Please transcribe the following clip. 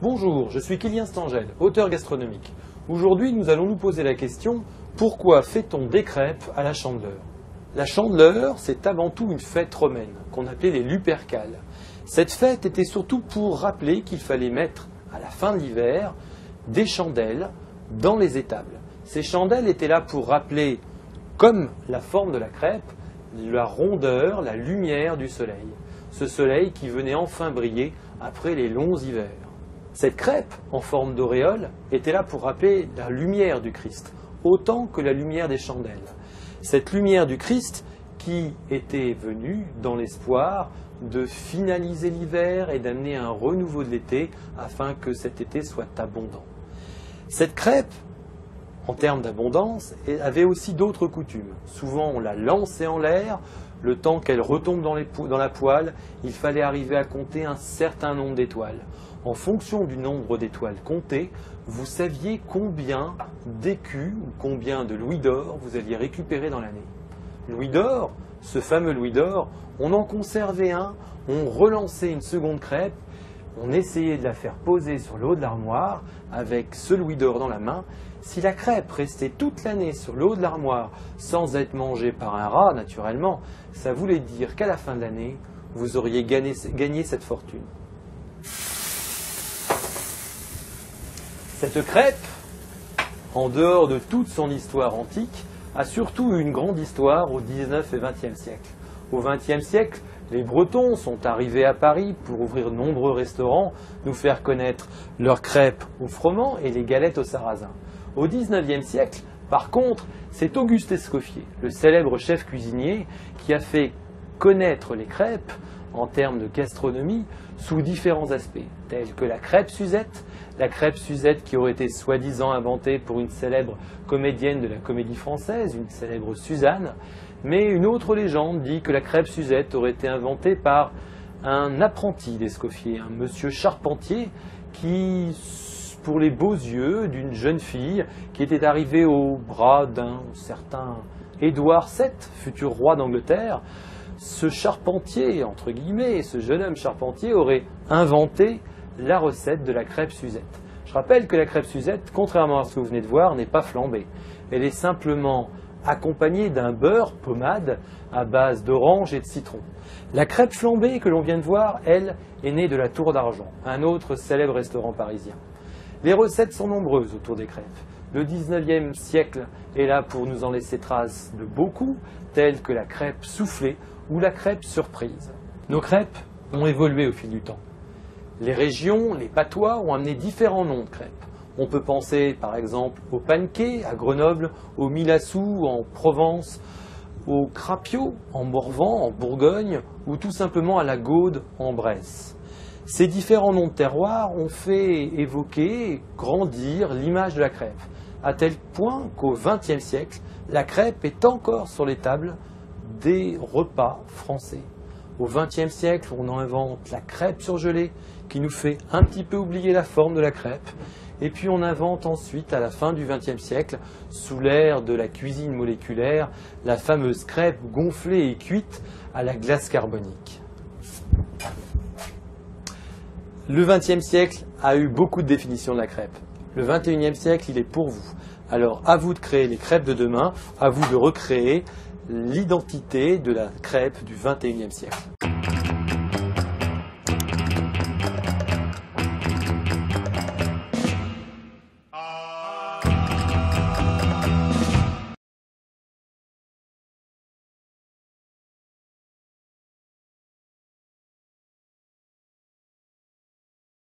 Bonjour, je suis Kilian Stangel, auteur gastronomique. Aujourd'hui, nous allons nous poser la question « Pourquoi fait-on des crêpes à la Chandeleur ?» La Chandeleur, c'est avant tout une fête romaine, qu'on appelait les Lupercales. Cette fête était surtout pour rappeler qu'il fallait mettre, à la fin de l'hiver, des chandelles dans les étables. Ces chandelles étaient là pour rappeler, comme la forme de la crêpe, la rondeur, la lumière du soleil. Ce soleil qui venait enfin briller après les longs hivers. Cette crêpe, en forme d'auréole, était là pour rappeler la lumière du Christ, autant que la lumière des chandelles. Cette lumière du Christ qui était venue dans l'espoir de finaliser l'hiver et d'amener un renouveau de l'été afin que cet été soit abondant. Cette crêpe, en termes d'abondance, avait aussi d'autres coutumes. Souvent, on la lançait en l'air. Le temps qu'elle retombe dans la poêle, il fallait arriver à compter un certain nombre d'étoiles. En fonction du nombre d'étoiles comptées, vous saviez combien d'écus ou combien de louis d'or vous alliez récupérer dans l'année. Louis d'or, ce fameux louis d'or, on en conservait un, on relançait une seconde crêpe, on essayait de la faire poser sur le haut de l'armoire avec ce louis d'or dans la main. Si la crêpe restait toute l'année sur le haut de l'armoire sans être mangée par un rat, naturellement, ça voulait dire qu'à la fin de l'année, vous auriez gagné cette fortune. Cette crêpe, en dehors de toute son histoire antique, a surtout une grande histoire au 19 et 20e siècle. Au 20e siècle, les Bretons sont arrivés à Paris pour ouvrir de nombreux restaurants, nous faire connaître leurs crêpes au froment et les galettes au sarrasin. Au 19e siècle, par contre, c'est Auguste Escoffier, le célèbre chef cuisinier, qui a fait connaître les crêpes en termes de gastronomie sous différents aspects, tels que la crêpe Suzette qui aurait été soi-disant inventée pour une célèbre comédienne de la Comédie Française, une célèbre Suzanne, mais une autre légende dit que la crêpe Suzette aurait été inventée par un apprenti d'Escoffier, un monsieur charpentier qui, pour les beaux yeux d'une jeune fille qui était arrivée au bras d'un certain Édouard VII, futur roi d'Angleterre, ce charpentier, entre guillemets, ce jeune homme charpentier aurait inventé la recette de la crêpe Suzette. Je rappelle que la crêpe Suzette, contrairement à ce que vous venez de voir, n'est pas flambée. Elle est simplement accompagnée d'un beurre pommade à base d'orange et de citron. La crêpe flambée que l'on vient de voir, elle, est née de la Tour d'Argent, un autre célèbre restaurant parisien. Les recettes sont nombreuses autour des crêpes. Le 19e siècle est là pour nous en laisser trace de beaucoup, telles que la crêpe soufflée ou la crêpe surprise. Nos crêpes ont évolué au fil du temps. Les régions, les patois ont amené différents noms de crêpes. On peut penser par exemple au panqué à Grenoble, au milassou en Provence, au crapio en Morvan, en Bourgogne, ou tout simplement à la gaude en Bresse. Ces différents noms de terroirs ont fait évoquer, grandir l'image de la crêpe, à tel point qu'au XXe siècle, la crêpe est encore sur les tables des repas français. Au XXe siècle, on invente la crêpe surgelée, qui nous fait un petit peu oublier la forme de la crêpe. Et puis on invente ensuite, à la fin du XXe siècle, sous l'ère de la cuisine moléculaire, la fameuse crêpe gonflée et cuite à la glace carbonique. Le XXe siècle a eu beaucoup de définitions de la crêpe. Le XXIe siècle, il est pour vous. Alors, à vous de créer les crêpes de demain, à vous de recréer l'identité de la crêpe du XXIe siècle.